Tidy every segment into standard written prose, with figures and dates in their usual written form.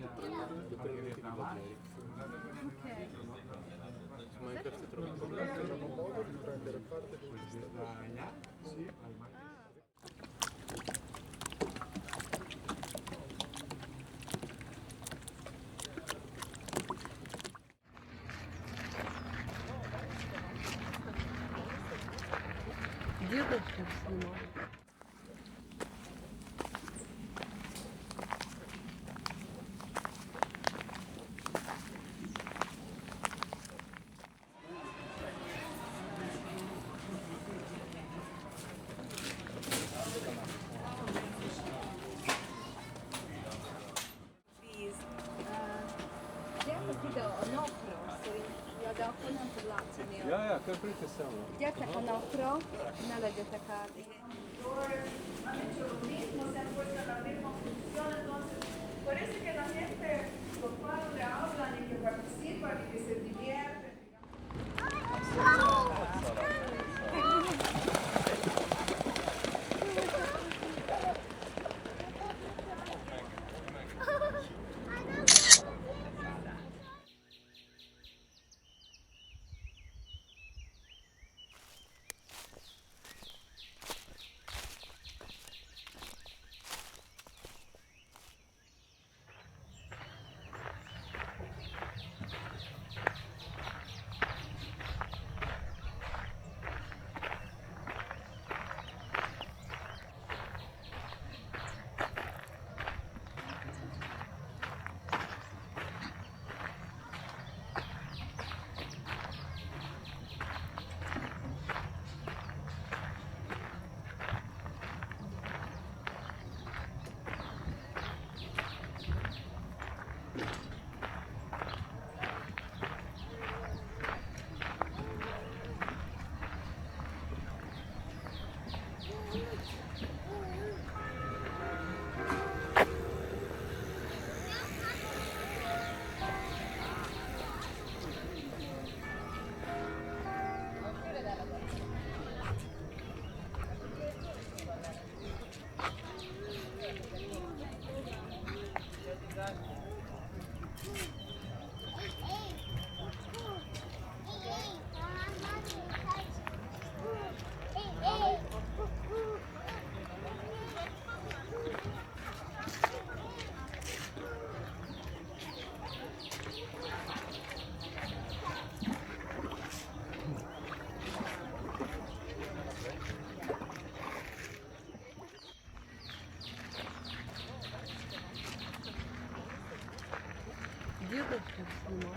Dipende dai Vangeli. Ma in questo trovi un modo di prendere parte di questa. Sì. Dio che persino. Ja, konkretnie samo. Gdje taka na okro, nalegge taka. Por eso que la gente, los padres hablan y que participan y que se divierten. Dio che persino.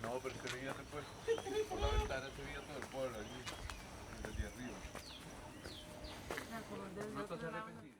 No, pero se veía después. Por la ventana se veía todo el pueblo allí. Desde arriba. No estás arrepentida.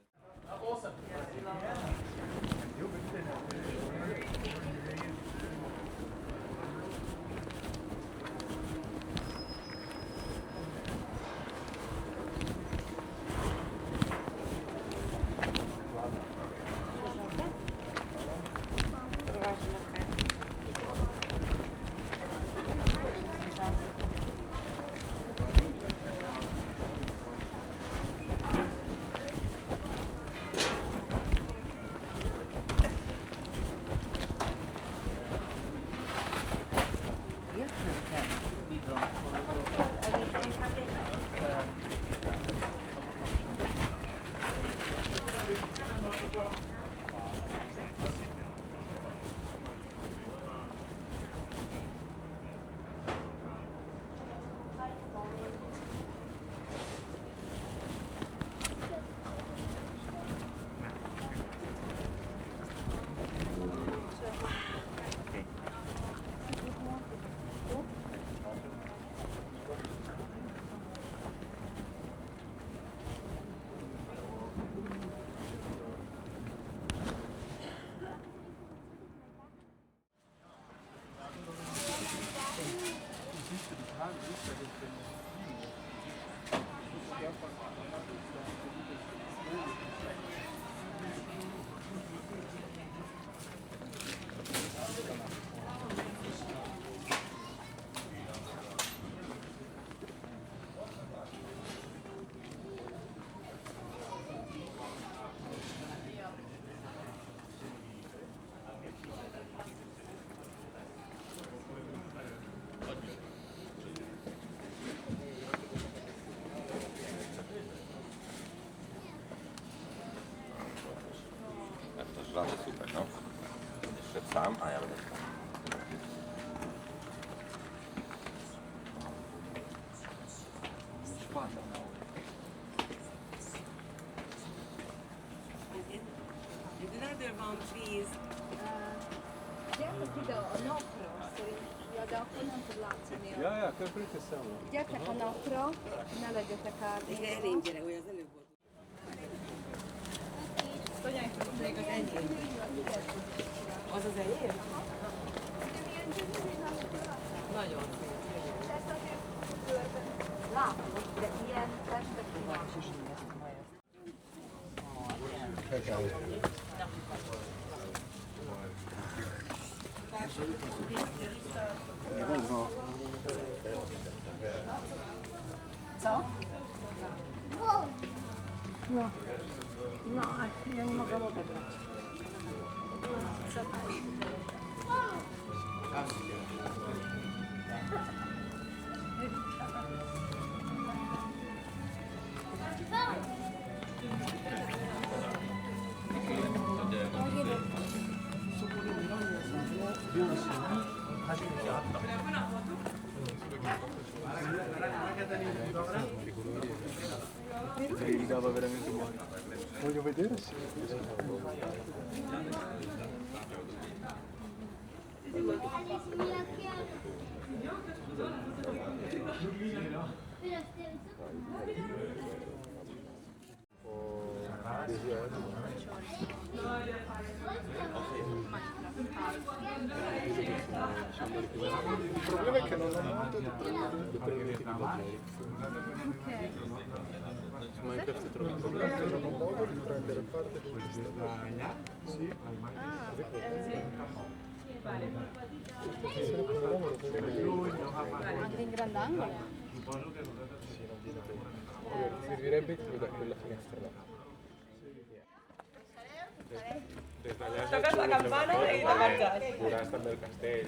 Super, no? Jeszcze sam, a ja będę sam. Another one, please. Gdje ti do nokro, ja da okrenem podlacanje. Ja, kaj prite samo. Idete po nokro, ne leđete kartu. Elém gyere, hogy az előbb volt. Az az enyém? Nagyon szép. Látom, de ilyen perspektívás. Co? No. No, a ja nie mogę odebrać. Co to jest? Li dava veramente buoni. Voglio vedere se... Il problema è che non ho molto di prendere Minecraft è troppo complesso, non ho modo di prendere parte di questa sì. Anche in grandangolo? Sì, non viene bene. Servirebbe da quella finestra là. Tocas la campana i te marxes. Veuràs també el castell.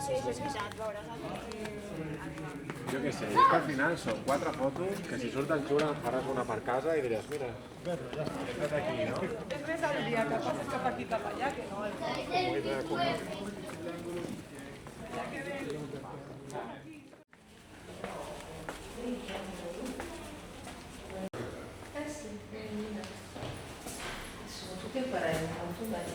Sí, sí, sí. Jo què sé, és que al final són 4 fotos que si surten xules en faràs una per casa i diràs, mira, he estat aquí, no? És més el dia que passes cap aquí cap allà que no el Vull de com... Tu che farai? Molto bene.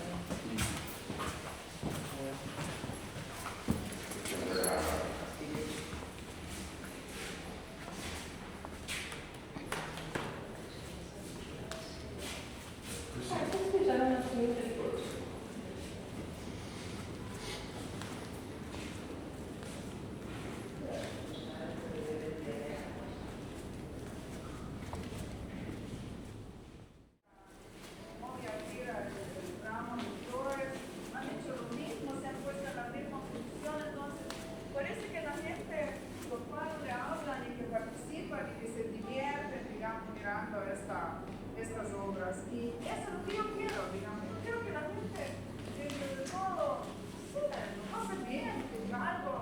Muy arriba el ramo de flores, han hecho lo mismo, se han puesto en la misma función, entonces parece que la gente, los cuales le hablan y que participan y que se divierten, digamos, mirando estas obras. Y eso es lo que yo quiero, digamos, yo quiero que la gente, dentro de todo, lo pase bien, que algo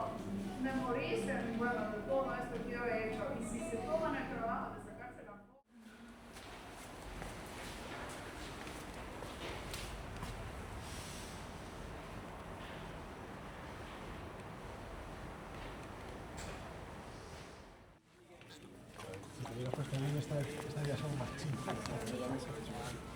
memoricen, bueno, de todo esto que yo he hecho, y si se toman el trabajo de sacarse la foto. Si te hubieras puesto bien, estarías aún más chingada.